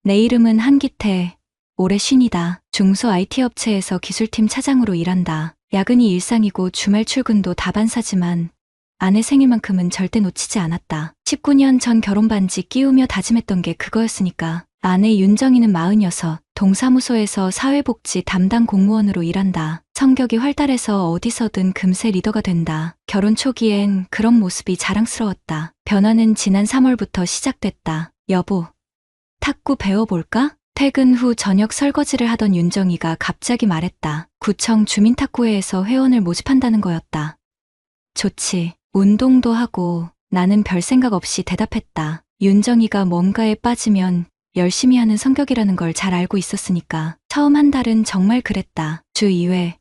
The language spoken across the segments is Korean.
내 이름은 한기태. 올해 50이다. 중소 IT 업체에서 기술팀 차장으로 일한다. 야근이 일상이고 주말 출근도 다반사지만 아내 생일만큼은 절대 놓치지 않았다. 19년 전 결혼 반지 끼우며 다짐했던 게 그거였으니까. 아내 윤정이는 46, 동사무소에서 사회복지 담당 공무원으로 일한다. 성격이 활달해서 어디서든 금세 리더가 된다. 결혼 초기엔 그런 모습이 자랑스러웠다. 변화는 지난 3월부터 시작됐다. 여보, 탁구 배워볼까? 퇴근 후 저녁 설거지를 하던 윤정이가 갑자기 말했다. 구청 주민탁구회에서 회원을 모집한다는 거였다. 좋지. 운동도 하고. 나는 별 생각 없이 대답했다. 윤정이가 뭔가에 빠지면 열심히 하는 성격이라는 걸 잘 알고 있었으니까. 처음 한 달은 정말 그랬다. 주 2회.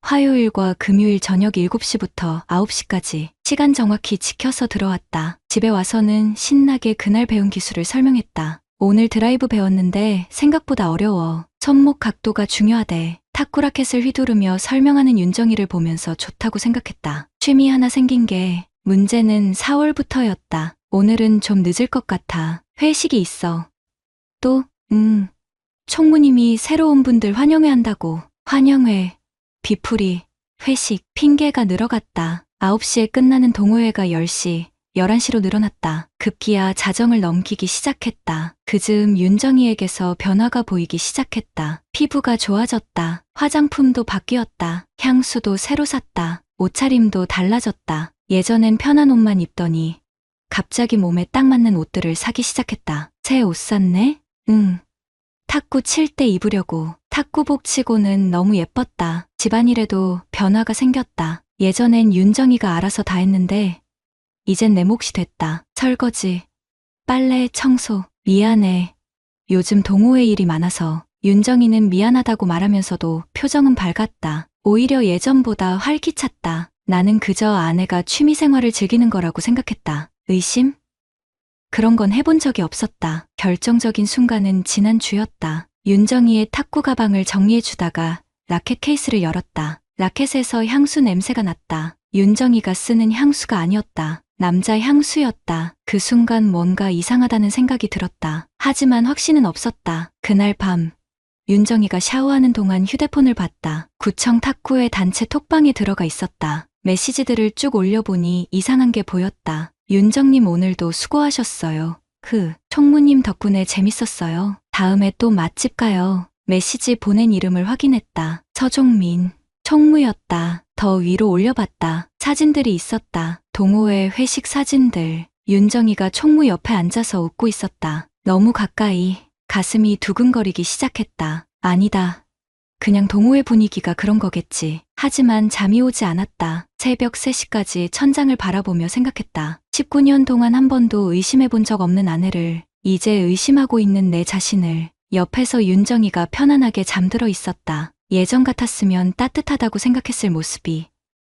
화요일과 금요일 저녁 7시부터 9시까지 시간 정확히 지켜서 들어왔다. 집에 와서는 신나게 그날 배운 기술을 설명했다. 오늘 드라이브 배웠는데 생각보다 어려워. 손목 각도가 중요하대. 탁구 라켓을 휘두르며 설명하는 윤정이를 보면서 좋다고 생각했다. 취미 하나 생긴 게 문제는 4월부터였다. 오늘은 좀 늦을 것 같아. 회식이 있어. 또, 총무님이 새로운 분들 환영회 한다고. 환영회, 비풀이, 회식, 핑계가 늘어갔다. 9시에 끝나는 동호회가 10시, 11시로 늘어났다. 급기야 자정을 넘기기 시작했다. 그즈음 윤정이에게서 변화가 보이기 시작했다. 피부가 좋아졌다. 화장품도 바뀌었다. 향수도 새로 샀다. 옷차림도 달라졌다. 예전엔 편한 옷만 입더니 갑자기 몸에 딱 맞는 옷들을 사기 시작했다. 새 옷 샀네? 응. 탁구 칠 때 입으려고. 탁구복 치고는 너무 예뻤다. 집안일에도 변화가 생겼다. 예전엔 윤정이가 알아서 다 했는데 이젠 내 몫이 됐다. 설거지, 빨래, 청소. 미안해. 요즘 동호회 일이 많아서. 윤정이는 미안하다고 말하면서도 표정은 밝았다. 오히려 예전보다 활기찼다. 나는 그저 아내가 취미생활을 즐기는 거라고 생각했다. 의심? 그런 건 해본 적이 없었다. 결정적인 순간은 지난주였다. 윤정이의 탁구 가방을 정리해주다가 라켓 케이스를 열었다. 라켓에서 향수 냄새가 났다. 윤정이가 쓰는 향수가 아니었다. 남자 향수였다. 그 순간 뭔가 이상하다는 생각이 들었다. 하지만 확신은 없었다. 그날 밤 윤정이가 샤워하는 동안 휴대폰을 봤다. 구청 탁구회 단체 톡방에 들어가 있었다. 메시지들을 쭉 올려보니 이상한 게 보였다. 윤정님 오늘도 수고하셨어요. 총무님 덕분에 재밌었어요. 다음에 또 맛집 가요. 메시지 보낸 이름을 확인했다. 서종민. 총무였다. 더 위로 올려봤다. 사진들이 있었다. 동호회 회식 사진들. 윤정이가 총무 옆에 앉아서 웃고 있었다. 너무 가까이. 가슴이 두근거리기 시작했다. 아니다. 그냥 동호회 분위기가 그런 거겠지. 하지만 잠이 오지 않았다. 새벽 3시까지 천장을 바라보며 생각했다. 19년 동안 한 번도 의심해본 적 없는 아내를, 이제 의심하고 있는 내 자신을. 옆에서 윤정이가 편안하게 잠들어 있었다. 예전 같았으면 따뜻하다고 생각했을 모습이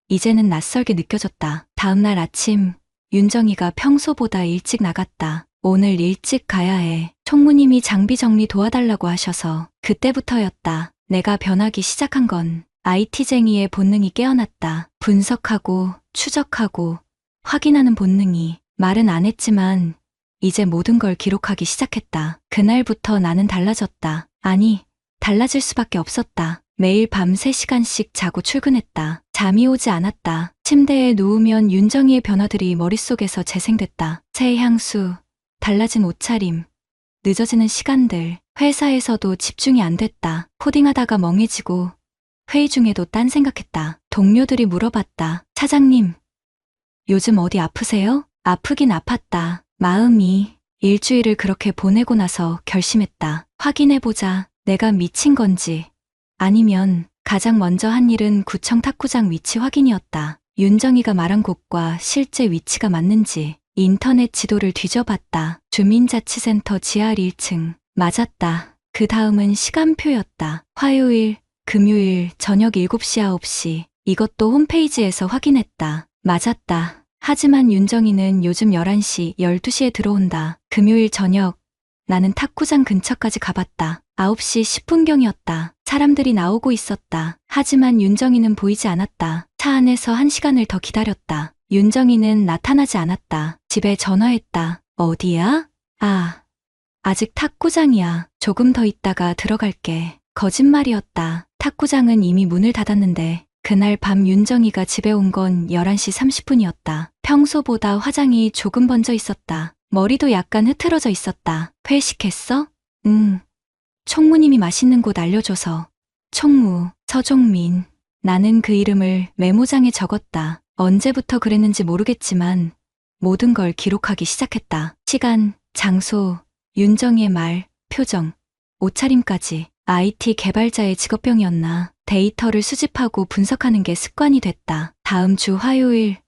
이제는 낯설게 느껴졌다. 다음날 아침 윤정이가 평소보다 일찍 나갔다. 오늘 일찍 가야 해. 총무님이 장비 정리 도와달라고 하셔서. 그때부터였다. 내가 변하기 시작한 건. IT쟁이의 본능이 깨어났다. 분석하고 추적하고 확인하는 본능이. 말은 안 했지만 이제 모든 걸 기록하기 시작했다. 그날부터 나는 달라졌다. 아니, 달라질 수밖에 없었다. 매일 밤 3시간씩 자고 출근했다. 잠이 오지 않았다. 침대에 누우면 윤정이의 변화들이 머릿속에서 재생됐다. 새 향수, 달라진 옷차림, 늦어지는 시간들. 회사에서도 집중이 안 됐다. 코딩하다가 멍해지고 회의 중에도 딴 생각했다. 동료들이 물어봤다. 차장님, 요즘 어디 아프세요? 아프긴 아팠다. 마음이. 일주일을 그렇게 보내고 나서 결심했다. 확인해보자. 내가 미친 건지. 아니면 가장 먼저 한 일은 구청 탁구장 위치 확인이었다. 윤정이가 말한 곳과 실제 위치가 맞는지. 인터넷 지도를 뒤져봤다. 주민자치센터 지하 1층. 맞았다. 그 다음은 시간표였다. 화요일, 금요일 저녁 7시 9시. 이것도 홈페이지에서 확인했다. 맞았다. 하지만 윤정이는 요즘 11시, 12시에 들어온다. 금요일 저녁 나는 탁구장 근처까지 가봤다. 9시 10분경이었다. 사람들이 나오고 있었다. 하지만 윤정이는 보이지 않았다. 차 안에서 1시간을 더 기다렸다. 윤정이는 나타나지 않았다. 집에 전화했다. 어디야? 아직 탁구장이야. 조금 더 있다가 들어갈게. 거짓말이었다. 탁구장은 이미 문을 닫았는데 그날 밤 윤정이가 집에 온 건 11시 30분이었다. 평소보다 화장이 조금 번져 있었다. 머리도 약간 흐트러져 있었다. 회식했어? 응. 총무님이 맛있는 곳 알려줘서. 총무, 서종민. 나는 그 이름을 메모장에 적었다. 언제부터 그랬는지 모르겠지만 모든 걸 기록하기 시작했다. 시간, 장소, 윤정이의 말, 표정, 옷차림까지. IT 개발자의 직업병이었나. 데이터를 수집하고 분석하는 게 습관이 됐다. 다음 주 화요일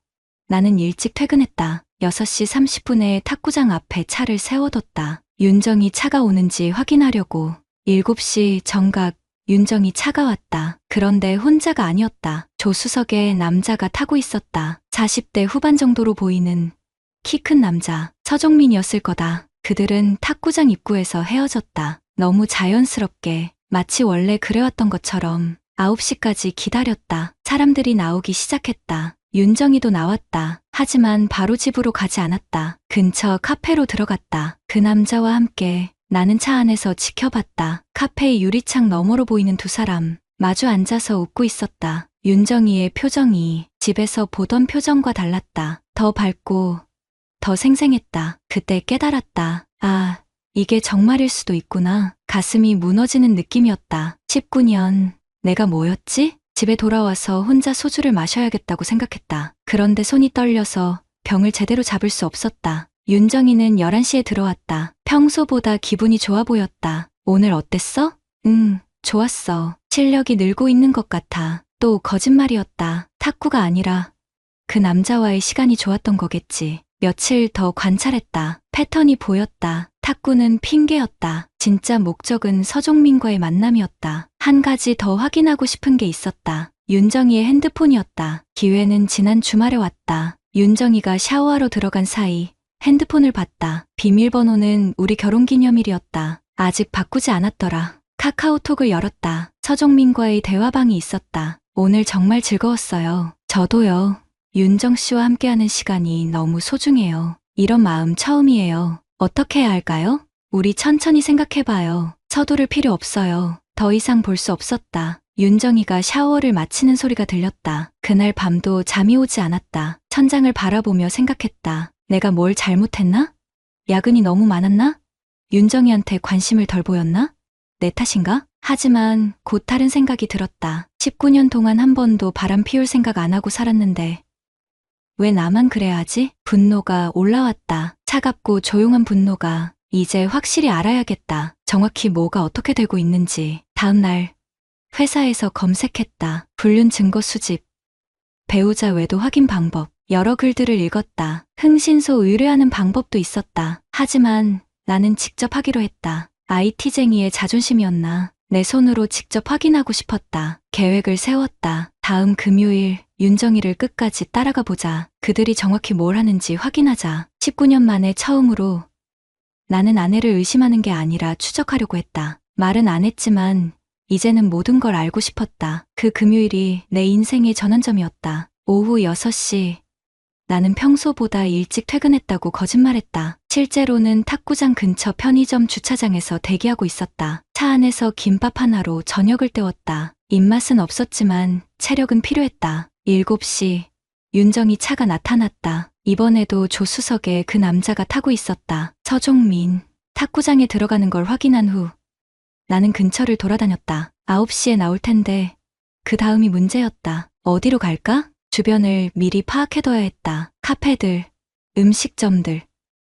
나는 일찍 퇴근했다. 6시 30분에 탁구장 앞에 차를 세워뒀다. 윤정이 차가 오는지 확인하려고. 7시 정각 윤정이 차가 왔다. 그런데 혼자가 아니었다. 조수석에 남자가 타고 있었다. 40대 후반 정도로 보이는 키 큰 남자. 서종민이었을 거다. 그들은 탁구장 입구에서 헤어졌다. 너무 자연스럽게 마치 원래 그래왔던 것처럼 9시까지 기다렸다. 사람들이 나오기 시작했다. 윤정이도 나왔다. 하지만 바로 집으로 가지 않았다. 근처 카페로 들어갔다. 그 남자와 함께 나는 차 안에서 지켜봤다. 카페의 유리창 너머로 보이는 두 사람 마주 앉아서 웃고 있었다. 윤정이의 표정이 집에서 보던 표정과 달랐다. 더 밝고 더 생생했다. 그때 깨달았다. 아, 이게 정말일 수도 있구나. 가슴이 무너지는 느낌이었다. 19년 내가 뭐였지? 집에 돌아와서 혼자 소주를 마셔야겠다고 생각했다. 그런데 손이 떨려서 병을 제대로 잡을 수 없었다. 윤정이는 11시에 들어왔다. 평소보다 기분이 좋아 보였다. 오늘 어땠어? 좋았어. 실력이 늘고 있는 것 같아. 또 거짓말이었다. 탁구가 아니라 그 남자와의 시간이 좋았던 거겠지. 며칠 더 관찰했다. 패턴이 보였다. 탁구는 핑계였다. 진짜 목적은 서종민과의 만남이었다. 한 가지 더 확인하고 싶은 게 있었다. 윤정이의 핸드폰이었다. 기회는 지난 주말에 왔다. 윤정이가 샤워하러 들어간 사이 핸드폰을 봤다. 비밀번호는 우리 결혼기념일이었다. 아직 바꾸지 않았더라. 카카오톡을 열었다. 서종민과의 대화방이 있었다. 오늘 정말 즐거웠어요. 저도요. 윤정 씨와 함께하는 시간이 너무 소중해요. 이런 마음 처음이에요. 어떻게 해야 할까요? 우리 천천히 생각해봐요. 서두를 필요 없어요. 더 이상 볼 수 없었다. 윤정이가 샤워를 마치는 소리가 들렸다. 그날 밤도 잠이 오지 않았다. 천장을 바라보며 생각했다. 내가 뭘 잘못했나? 야근이 너무 많았나? 윤정이한테 관심을 덜 보였나? 내 탓인가? 하지만 곧 다른 생각이 들었다. 19년 동안 한 번도 바람 피울 생각 안 하고 살았는데 왜 나만 그래야 하지? 분노가 올라왔다. 차갑고 조용한 분노가. 이제 확실히 알아야겠다. 정확히 뭐가 어떻게 되고 있는지. 다음 날 회사에서 검색했다. 불륜 증거 수집, 배우자 외도 확인 방법. 여러 글들을 읽었다. 흥신소 의뢰하는 방법도 있었다. 하지만 나는 직접 하기로 했다. IT쟁이의 자존심이었나. 내 손으로 직접 확인하고 싶었다. 계획을 세웠다. 다음 금요일 윤정이를 끝까지 따라가 보자. 그들이 정확히 뭘 하는지 확인하자. 19년 만에 처음으로 나는 아내를 의심하는 게 아니라 추적하려고 했다. 말은 안 했지만 이제는 모든 걸 알고 싶었다. 그 금요일이 내 인생의 전환점이었다. 오후 6시 나는 평소보다 일찍 퇴근했다고 거짓말했다. 실제로는 탁구장 근처 편의점 주차장에서 대기하고 있었다. 차 안에서 김밥 하나로 저녁을 때웠다. 입맛은 없었지만 체력은 필요했다. 7시 윤정이 차가 나타났다. 이번에도 조수석에 그 남자가 타고 있었다. 서종민. 탁구장에 들어가는 걸 확인한 후 나는 근처를 돌아다녔다. 9시에 나올 텐데 그 다음이 문제였다. 어디로 갈까? 주변을 미리 파악해둬야 했다. 카페들, 음식점들,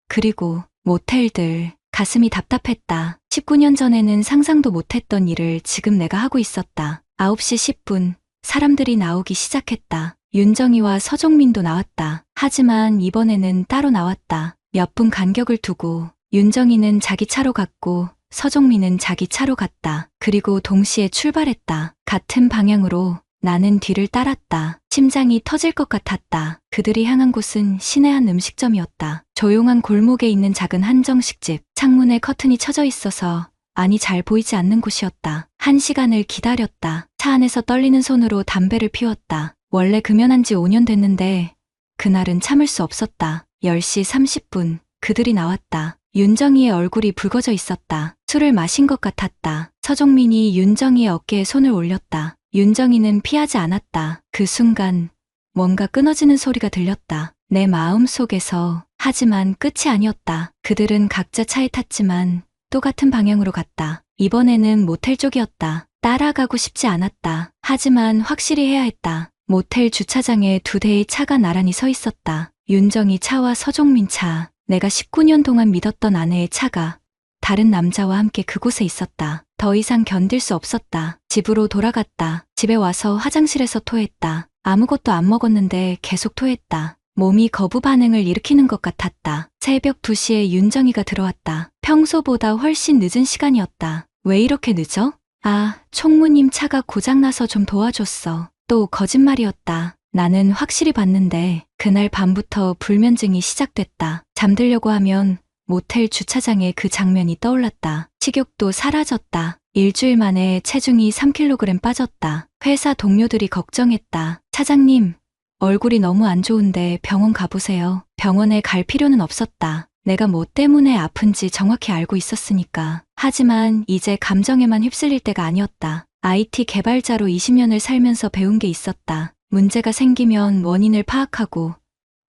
그리고 모텔들. 가슴이 답답했다. 19년 전에는 상상도 못했던 일을 지금 내가 하고 있었다. 9시 10분 사람들이 나오기 시작했다. 윤정이와 서종민도 나왔다. 하지만 이번에는 따로 나왔다. 몇 분 간격을 두고 윤정이는 자기 차로 갔고 서종민은 자기 차로 갔다. 그리고 동시에 출발했다. 같은 방향으로. 나는 뒤를 따랐다. 심장이 터질 것 같았다. 그들이 향한 곳은 시내 한 음식점이었다. 조용한 골목에 있는 작은 한정식집. 창문에 커튼이 쳐져 있어서 안이 잘 보이지 않는 곳이었다. 1시간을 기다렸다. 차 안에서 떨리는 손으로 담배를 피웠다. 원래 금연한 지 5년 됐는데 그날은 참을 수 없었다. 10시 30분 그들이 나왔다. 윤정이의 얼굴이 붉어져 있었다. 술을 마신 것 같았다. 서종민이 윤정이의 어깨에 손을 올렸다. 윤정이는 피하지 않았다. 그 순간 뭔가 끊어지는 소리가 들렸다. 내 마음 속에서. 하지만 끝이 아니었다. 그들은 각자 차에 탔지만 똑같은 방향으로 갔다. 이번에는 모텔 쪽이었다. 따라가고 싶지 않았다. 하지만 확실히 해야 했다. 모텔 주차장에 2대의 차가 나란히 서 있었다. 윤정이 차와 서종민 차. 내가 19년 동안 믿었던 아내의 차가 다른 남자와 함께 그곳에 있었다. 더 이상 견딜 수 없었다. 집으로 돌아갔다. 집에 와서 화장실에서 토했다. 아무것도 안 먹었는데 계속 토했다. 몸이 거부 반응을 일으키는 것 같았다. 새벽 2시에 윤정이가 들어왔다. 평소보다 훨씬 늦은 시간이었다. 왜 이렇게 늦어? 아, 총무님 차가 고장나서 좀 도와줬어. 또 거짓말이었다. 나는 확실히 봤는데 그날 밤부터 불면증이 시작됐다. 잠들려고 하면 모텔 주차장에 그 장면이 떠올랐다. 식욕도 사라졌다. 일주일 만에 체중이 3kg 빠졌다. 회사 동료들이 걱정했다. 차장님, 얼굴이 너무 안 좋은데 병원 가보세요. 병원에 갈 필요는 없었다. 내가 뭐 때문에 아픈지 정확히 알고 있었으니까. 하지만 이제 감정에만 휩쓸릴 때가 아니었다. IT 개발자로 20년을 살면서 배운 게 있었다. 문제가 생기면 원인을 파악하고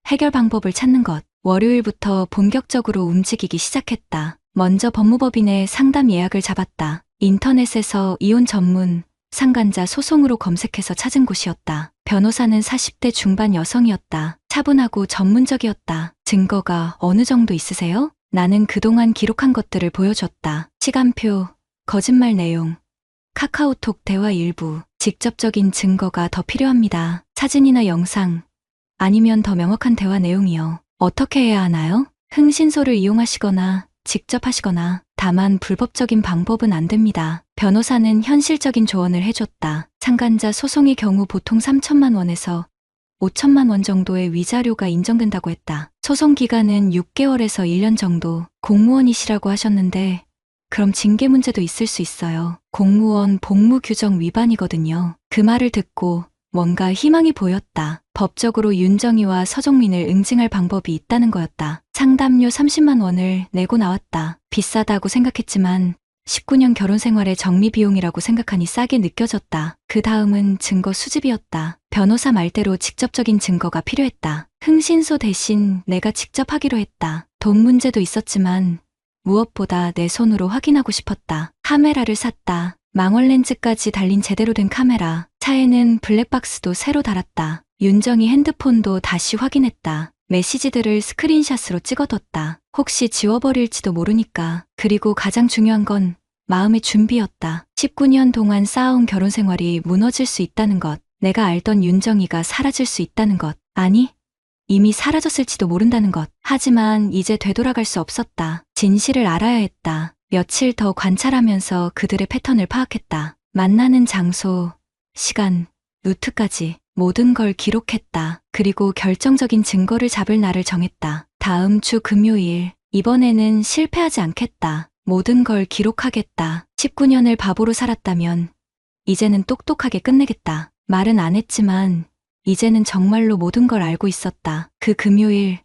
해결 방법을 찾는 것. 월요일부터 본격적으로 움직이기 시작했다. 먼저 법무법인에 상담 예약을 잡았다. 인터넷에서 이혼 전문 상간자 소송으로 검색해서 찾은 곳이었다. 변호사는 40대 중반 여성이었다. 차분하고 전문적이었다. 증거가 어느 정도 있으세요? 나는 그동안 기록한 것들을 보여줬다. 시간표, 거짓말 내용, 카카오톡 대화 일부. 직접적인 증거가 더 필요합니다. 사진이나 영상, 아니면 더 명확한 대화 내용이요. 어떻게 해야 하나요? 흥신소를 이용하시거나 직접 하시거나. 다만 불법적인 방법은 안 됩니다. 변호사는 현실적인 조언을 해줬다. 상간자 소송의 경우 보통 3천만 원에서 5천만 원 정도의 위자료가 인정된다고 했다. 소송 기간은 6개월에서 1년 정도. 공무원이시라고 하셨는데 그럼 징계 문제도 있을 수 있어요. 공무원 복무 규정 위반이거든요. 그 말을 듣고 뭔가 희망이 보였다. 법적으로 윤정이와 서종민을 응징할 방법이 있다는 거였다. 상담료 30만 원을 내고 나왔다. 비싸다고 생각했지만 19년 결혼 생활의 정리 비용이라고 생각하니 싸게 느껴졌다. 그 다음은 증거 수집이었다. 변호사 말대로 직접적인 증거가 필요했다. 흥신소 대신 내가 직접 하기로 했다. 돈 문제도 있었지만 무엇보다 내 손으로 확인하고 싶었다. 카메라를 샀다. 망원 렌즈까지 달린 제대로 된 카메라. 차에는 블랙박스도 새로 달았다. 윤정이 핸드폰도 다시 확인했다. 메시지들을 스크린샷으로 찍어뒀다. 혹시 지워버릴지도 모르니까. 그리고 가장 중요한 건 마음의 준비였다. 19년 동안 쌓아온 결혼 생활이 무너질 수 있다는 것. 내가 알던 윤정이가 사라질 수 있다는 것. 아니, 이미 사라졌을지도 모른다는 것. 하지만 이제 되돌아갈 수 없었다. 진실을 알아야 했다. 며칠 더 관찰하면서 그들의 패턴을 파악했다. 만나는 장소, 시간, 루트까지 모든 걸 기록했다. 그리고 결정적인 증거를 잡을 날을 정했다. 다음 주 금요일. 이번에는 실패하지 않겠다. 모든 걸 기록하겠다. 19년을 바보로 살았다면 이제는 똑똑하게 끝내겠다. 말은 안 했지만 이제는 정말로 모든 걸 알고 있었다. 그 금요일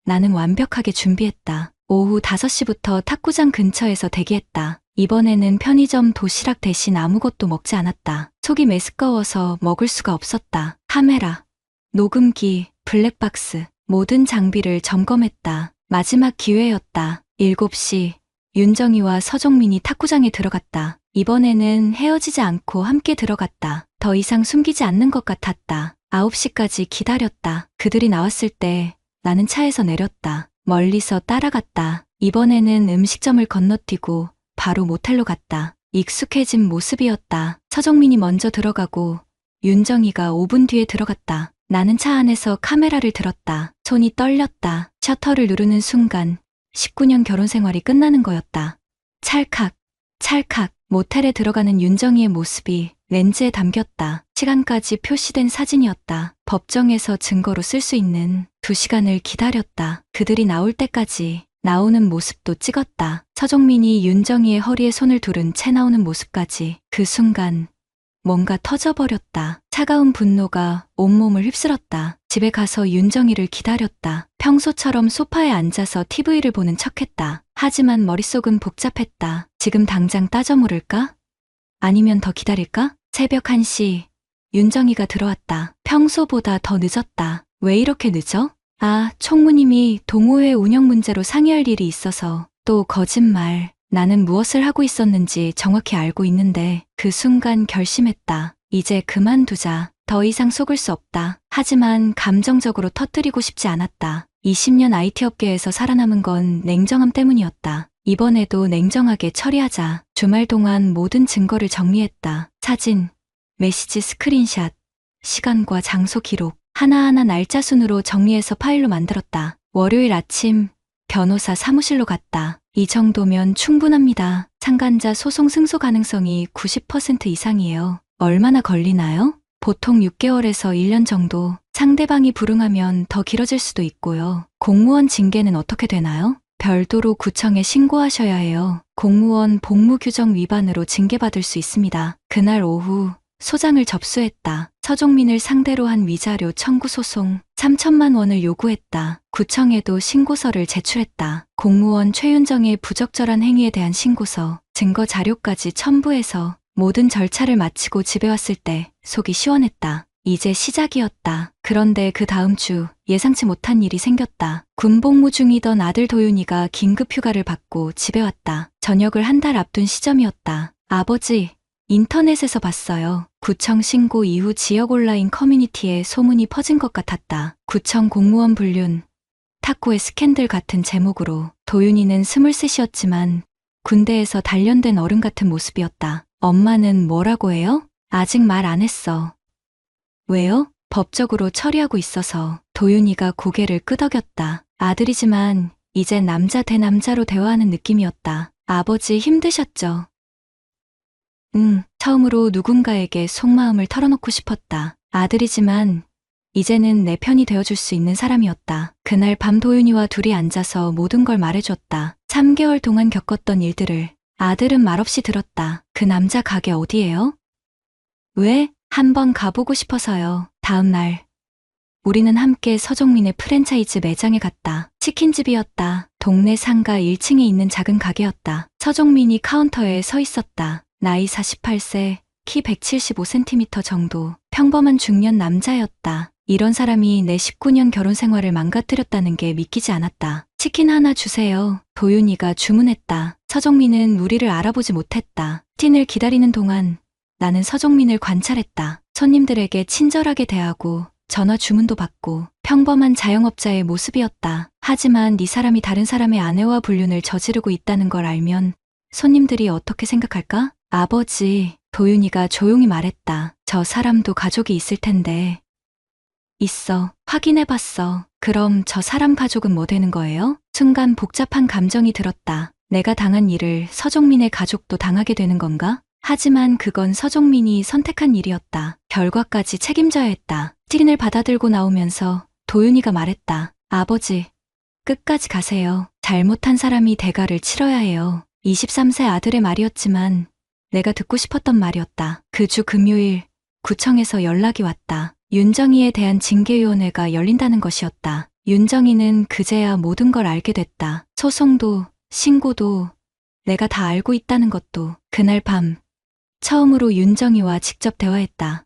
나는 완벽하게 준비했다. 오후 5시부터 탁구장 근처에서 대기했다. 이번에는 편의점 도시락 대신 아무것도 먹지 않았다. 속이 메스꺼워서 먹을 수가 없었다. 카메라, 녹음기, 블랙박스, 모든 장비를 점검했다. 마지막 기회였다. 7시, 윤정이와 서종민이 탁구장에 들어갔다. 이번에는 헤어지지 않고 함께 들어갔다. 더 이상 숨기지 않는 것 같았다. 9시까지 기다렸다. 그들이 나왔을 때 나는 차에서 내렸다. 멀리서 따라갔다. 이번에는 음식점을 건너뛰고 바로 모텔로 갔다. 익숙해진 모습이었다. 서종민이 먼저 들어가고 윤정이가 5분 뒤에 들어갔다. 나는 차 안에서 카메라를 들었다. 손이 떨렸다. 셔터를 누르는 순간 19년 결혼 생활이 끝나는 거였다. 찰칵, 찰칵. 모텔에 들어가는 윤정이의 모습이 렌즈에 담겼다. 시간까지 표시된 사진이었다. 법정에서 증거로 쓸 수 있는 2시간을 기다렸다. 그들이 나올 때까지 나오는 모습도 찍었다. 서종민이 윤정이의 허리에 손을 두른 채 나오는 모습까지. 그 순간 뭔가 터져버렸다. 차가운 분노가 온몸을 휩쓸었다. 집에 가서 윤정이를 기다렸다. 평소처럼 소파에 앉아서 TV를 보는 척했다. 하지만 머릿속은 복잡했다. 지금 당장 따져 물을까? 아니면 더 기다릴까? 새벽 1시 윤정이가 들어왔다. 평소보다 더 늦었다. 왜 이렇게 늦어? 아, 총무님이 동호회 운영 문제로 상의할 일이 있어서. 또 거짓말. 나는 무엇을 하고 있었는지 정확히 알고 있는데 그 순간 결심했다. 이제 그만두자. 더 이상 속을 수 없다. 하지만 감정적으로 터뜨리고 싶지 않았다. 20년 IT 업계에서 살아남은 건 냉정함 때문이었다. 이번에도 냉정하게 처리하자. 주말 동안 모든 증거를 정리했다. 사진, 메시지 스크린샷, 시간과 장소 기록, 하나하나 날짜 순으로 정리해서 파일로 만들었다. 월요일 아침 변호사 사무실로 갔다. 이 정도면 충분합니다. 참가자 소송 승소 가능성이 90% 이상이에요. 얼마나 걸리나요? 보통 6개월에서 1년 정도. 상대방이 불응하면 더 길어질 수도 있고요. 공무원 징계는 어떻게 되나요? 별도로 구청에 신고하셔야 해요. 공무원 복무규정 위반으로 징계받을 수 있습니다. 그날 오후 소장을 접수했다. 서종민을 상대로 한 위자료 청구 소송 3천만 원을 요구했다. 구청에도 신고서를 제출했다. 공무원 최윤정의 부적절한 행위에 대한 신고서, 증거 자료까지 첨부해서 모든 절차를 마치고 집에 왔을 때 속이 시원했다. 이제 시작이었다. 그런데 그 다음 주 예상치 못한 일이 생겼다. 군복무 중이던 아들 도윤이가 긴급 휴가를 받고 집에 왔다. 전역을 한 달 앞둔 시점이었다. 아버지, 인터넷에서 봤어요. 구청 신고 이후 지역 온라인 커뮤니티에 소문이 퍼진 것 같았다. 구청 공무원 불륜, 탁구의 스캔들 같은 제목으로. 도윤이는 23이었지만 군대에서 단련된 어른 같은 모습이었다. 엄마는 뭐라고 해요? 아직 말 안 했어. 왜요? 법적으로 처리하고 있어서. 도윤이가 고개를 끄덕였다. 아들이지만 이제 남자 대 남자로 대화하는 느낌이었다. 아버지 힘드셨죠? 처음으로 누군가에게 속마음을 털어놓고 싶었다. 아들이지만 이제는 내 편이 되어줄 수 있는 사람이었다. 그날 밤 도윤이와 둘이 앉아서 모든 걸 말해줬다. 3개월 동안 겪었던 일들을. 아들은 말없이 들었다. 그 남자 가게 어디예요? 왜? 한번 가보고 싶어서요. 다음 날 우리는 함께 서종민의 프랜차이즈 매장에 갔다. 치킨집이었다. 동네 상가 1층에 있는 작은 가게였다. 서종민이 카운터에 서 있었다. 나이 48세, 키 175cm 정도, 평범한 중년 남자였다. 이런 사람이 내 19년 결혼 생활을 망가뜨렸다는 게 믿기지 않았다. 치킨 하나 주세요. 도윤이가 주문했다. 서종민은 우리를 알아보지 못했다. 치킨을 기다리는 동안 나는 서종민을 관찰했다. 손님들에게 친절하게 대하고 전화 주문도 받고 평범한 자영업자의 모습이었다. 하지만 이 사람이 다른 사람의 아내와 불륜을 저지르고 있다는 걸 알면 손님들이 어떻게 생각할까? 아버지, 도윤이가 조용히 말했다. 저 사람도 가족이 있을 텐데. 있어. 확인해봤어. 그럼 저 사람 가족은 뭐 되는 거예요? 순간 복잡한 감정이 들었다. 내가 당한 일을 서종민의 가족도 당하게 되는 건가? 하지만 그건 서종민이 선택한 일이었다. 결과까지 책임져야 했다. 치킨을 받아들고 나오면서 도윤이가 말했다. 아버지, 끝까지 가세요. 잘못한 사람이 대가를 치러야 해요. 23세 아들의 말이었지만 내가 듣고 싶었던 말이었다. 그 주 금요일 구청에서 연락이 왔다. 윤정이에 대한 징계위원회가 열린다는 것이었다. 윤정이는 그제야 모든 걸 알게 됐다. 소송도 신고도 내가 다 알고 있다는 것도. 그날 밤 처음으로 윤정이와 직접 대화했다.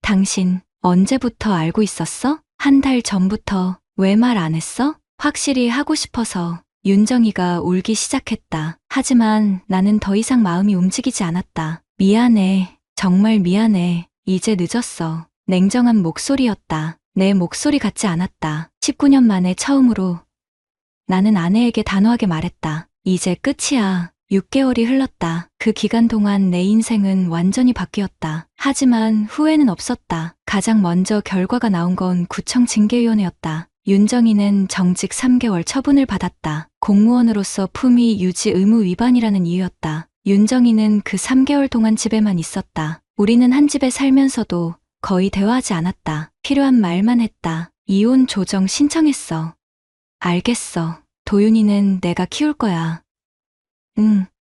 당신 언제부터 알고 있었어? 한 달 전부터. 왜 말 안 했어? 확실히 하고 싶어서. 윤정이가 울기 시작했다. 하지만 나는 더 이상 마음이 움직이지 않았다. 미안해. 정말 미안해. 이제 늦었어. 냉정한 목소리였다. 내 목소리 같지 않았다. 19년 만에 처음으로 나는 아내에게 단호하게 말했다. 이제 끝이야. 6개월이 흘렀다. 그 기간 동안 내 인생은 완전히 바뀌었다. 하지만 후회는 없었다. 가장 먼저 결과가 나온 건 구청 징계위원회였다. 윤정이는 정직 3개월 처분을 받았다. 공무원으로서 품위 유지 의무 위반이라는 이유였다. 윤정이는 그 3개월 동안 집에만 있었다. 우리는 한 집에 살면서도 거의 대화하지 않았다. 필요한 말만 했다. 이혼 조정 신청했어. 알겠어. 도윤이는 내가 키울 거야.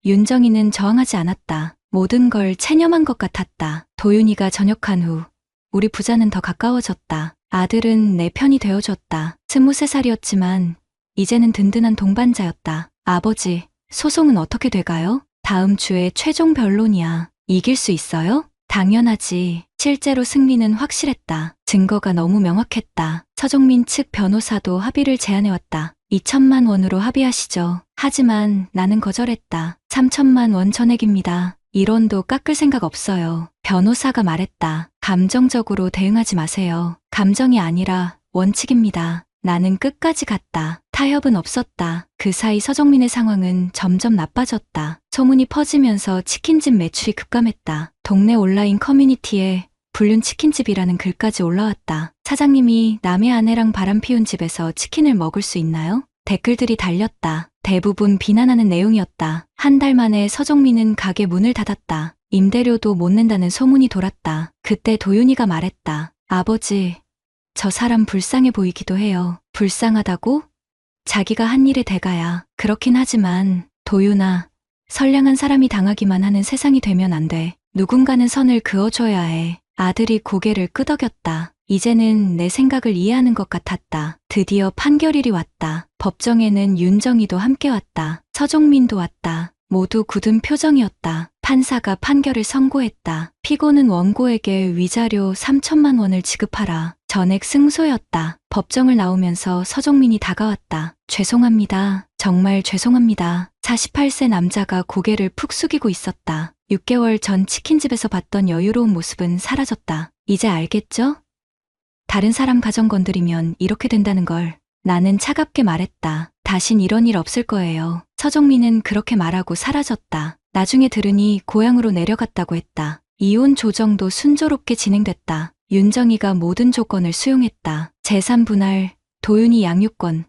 윤정이는 저항하지 않았다. 모든 걸 체념한 것 같았다. 도윤이가 전역한 후 우리 부자는 더 가까워졌다. 아들은 내 편이 되어줬다. 23살이었지만 이제는 든든한 동반자였다. 아버지, 소송은 어떻게 돼가요? 다음 주에 최종 변론이야. 이길 수 있어요? 당연하지. 실제로 승리는 확실했다. 증거가 너무 명확했다. 서종민 측 변호사도 합의를 제안해왔다. 2천만 원으로 합의하시죠. 하지만 나는 거절했다. 3천만 원 전액입니다. 1원도 깎을 생각 없어요. 변호사가 말했다. 감정적으로 대응하지 마세요. 감정이 아니라 원칙입니다. 나는 끝까지 갔다. 타협은 없었다. 그 사이 서정민의 상황은 점점 나빠졌다. 소문이 퍼지면서 치킨집 매출이 급감했다. 동네 온라인 커뮤니티에 불륜 치킨집이라는 글까지 올라왔다. 사장님이 남의 아내랑 바람 피운 집에서 치킨을 먹을 수 있나요? 댓글들이 달렸다. 대부분 비난하는 내용이었다. 한 달 만에 서정민은 가게 문을 닫았다. 임대료도 못 낸다는 소문이 돌았다. 그때 도윤이가 말했다. 아버지, 저 사람 불쌍해 보이기도 해요. 불쌍하다고? 자기가 한 일의 대가야. 그렇긴 하지만 도윤아, 선량한 사람이 당하기만 하는 세상이 되면 안 돼. 누군가는 선을 그어줘야 해. 아들이 고개를 끄덕였다. 이제는 내 생각을 이해하는 것 같았다. 드디어 판결일이 왔다. 법정에는 윤정이도 함께 왔다. 서종민도 왔다. 모두 굳은 표정이었다. 판사가 판결을 선고했다. 피고는 원고에게 위자료 3천만 원을 지급하라. 전액 승소였다. 법정을 나오면서 서종민이 다가왔다. 죄송합니다. 정말 죄송합니다. 48세 남자가 고개를 푹 숙이고 있었다. 6개월 전 치킨집에서 봤던 여유로운 모습은 사라졌다. 이제 알겠죠? 다른 사람 가정 건드리면 이렇게 된다는 걸. 나는 차갑게 말했다. 다신 이런 일 없을 거예요. 서정민은 그렇게 말하고 사라졌다. 나중에 들으니 고향으로 내려갔다고 했다. 이혼 조정도 순조롭게 진행됐다. 윤정이가 모든 조건을 수용했다. 재산 분할, 도윤이 양육권,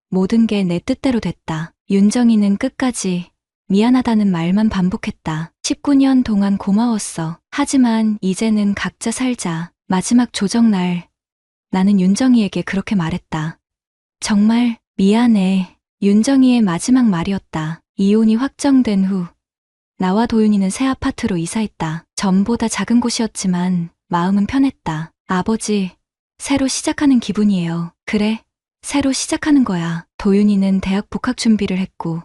모든 게 내 뜻대로 됐다. 윤정이는 끝까지 미안하다는 말만 반복했다. 19년 동안 고마웠어. 하지만 이제는 각자 살자. 마지막 조정날, 나는 윤정이에게 그렇게 말했다. 정말 미안해. 윤정이의 마지막 말이었다. 이혼이 확정된 후 나와 도윤이는 새 아파트로 이사했다. 전보다 작은 곳이었지만 마음은 편했다. 아버지, 새로 시작하는 기분이에요. 그래, 새로 시작하는 거야. 도윤이는 대학 복학 준비를 했고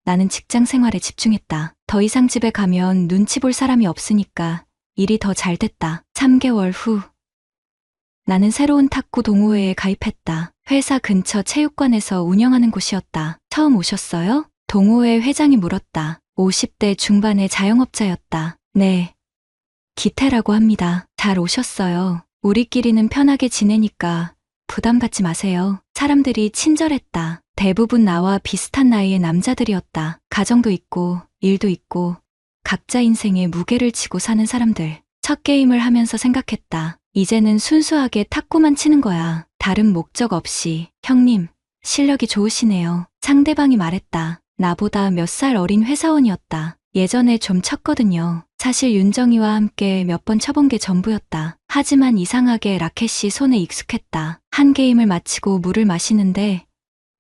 나는 직장 생활에 집중했다. 더 이상 집에 가면 눈치 볼 사람이 없으니까 일이 더 잘 됐다. 3개월 후 나는 새로운 탁구 동호회에 가입했다. 회사 근처 체육관에서 운영하는 곳이었다. 처음 오셨어요? 동호회 회장이 물었다. 50대 중반의 자영업자였다. 네, 기태라고 합니다. 잘 오셨어요. 우리끼리는 편하게 지내니까 부담 갖지 마세요. 사람들이 친절했다. 대부분 나와 비슷한 나이의 남자들이었다. 가정도 있고 일도 있고 각자 인생에 무게를 지고 사는 사람들. 첫 게임을 하면서 생각했다. 이제는 순수하게 탁구만 치는 거야. 다른 목적 없이. 형님, 실력이 좋으시네요. 상대방이 말했다. 나보다 몇 살 어린 회사원이었다. 예전에 좀 쳤거든요. 사실 윤정이와 함께 몇 번 쳐본 게 전부였다. 하지만 이상하게 라켓이 손에 익숙했다. 한 게임을 마치고 물을 마시는데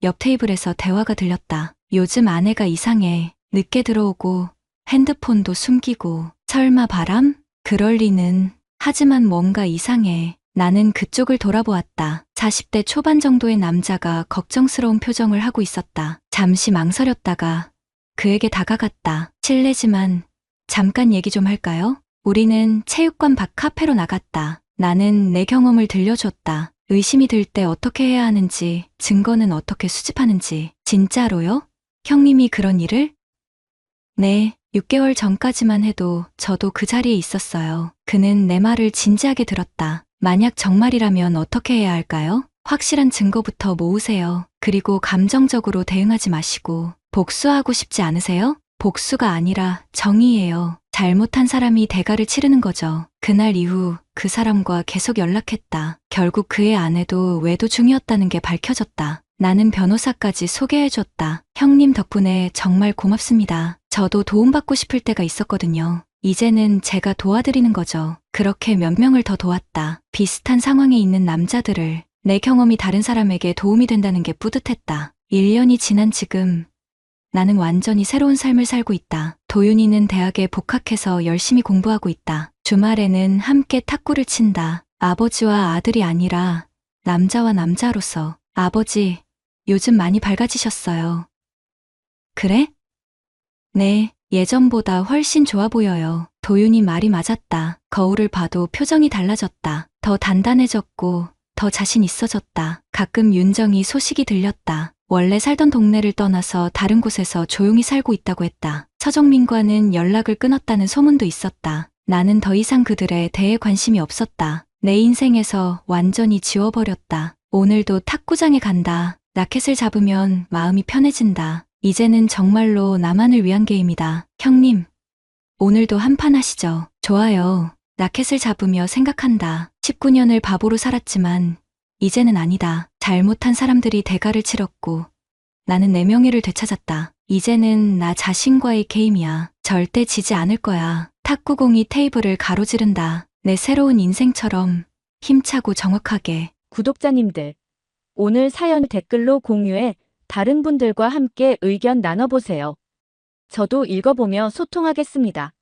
옆 테이블에서 대화가 들렸다. 요즘 아내가 이상해. 늦게 들어오고 핸드폰도 숨기고. 설마 바람? 그럴 리는. 하지만 뭔가 이상해. 나는 그쪽을 돌아보았다. 40대 초반 정도의 남자가 걱정스러운 표정을 하고 있었다. 잠시 망설였다가 그에게 다가갔다. 실례지만 잠깐 얘기 좀 할까요? 우리는 체육관 밖 카페로 나갔다. 나는 내 경험을 들려줬다. 의심이 들 때 어떻게 해야 하는지, 증거는 어떻게 수집하는지. 진짜로요? 형님이 그런 일을? 네, 6개월 전까지만 해도 저도 그 자리에 있었어요. 그는 내 말을 진지하게 들었다. 만약 정말이라면 어떻게 해야 할까요? 확실한 증거부터 모으세요. 그리고 감정적으로 대응하지 마시고. 복수하고 싶지 않으세요? 복수가 아니라 정의예요. 잘못한 사람이 대가를 치르는 거죠. 그날 이후 그 사람과 계속 연락했다. 결국 그의 아내도 외도 중이었다는 게 밝혀졌다. 나는 변호사까지 소개해줬다. 형님 덕분에 정말 고맙습니다. 저도 도움받고 싶을 때가 있었거든요. 이제는 제가 도와드리는 거죠. 그렇게 몇 명을 더 도왔다. 비슷한 상황에 있는 남자들을. 내 경험이 다른 사람에게 도움이 된다는 게 뿌듯했다. 1년이 지난 지금 나는 완전히 새로운 삶을 살고 있다. 도윤이는 대학에 복학해서 열심히 공부하고 있다. 주말에는 함께 탁구를 친다. 아버지와 아들이 아니라 남자와 남자로서. 아버지, 요즘 많이 밝아지셨어요. 그래? 네, 예전보다 훨씬 좋아 보여요. 도윤이 말이 맞았다. 거울을 봐도 표정이 달라졌다. 더 단단해졌고 더 자신 있어졌다. 가끔 윤정이 소식이 들렸다. 원래 살던 동네를 떠나서 다른 곳에서 조용히 살고 있다고 했다. 서정민과는 연락을 끊었다는 소문도 있었다. 나는 더 이상 그들에 대해 관심이 없었다. 내 인생에서 완전히 지워버렸다. 오늘도 탁구장에 간다. 라켓을 잡으면 마음이 편해진다. 이제는 정말로 나만을 위한 게임이다. 형님, 오늘도 한판 하시죠. 좋아요. 라켓을 잡으며 생각한다. 19년을 바보로 살았지만 이제는 아니다. 잘못한 사람들이 대가를 치렀고 나는 내 명예를 되찾았다. 이제는 나 자신과의 게임이야. 절대 지지 않을 거야. 탁구공이 테이블을 가로지른다. 내 새로운 인생처럼 힘차고 정확하게. 구독자님들, 오늘 사연 댓글로 공유해 다른 분들과 함께 의견 나눠보세요. 저도 읽어보며 소통하겠습니다.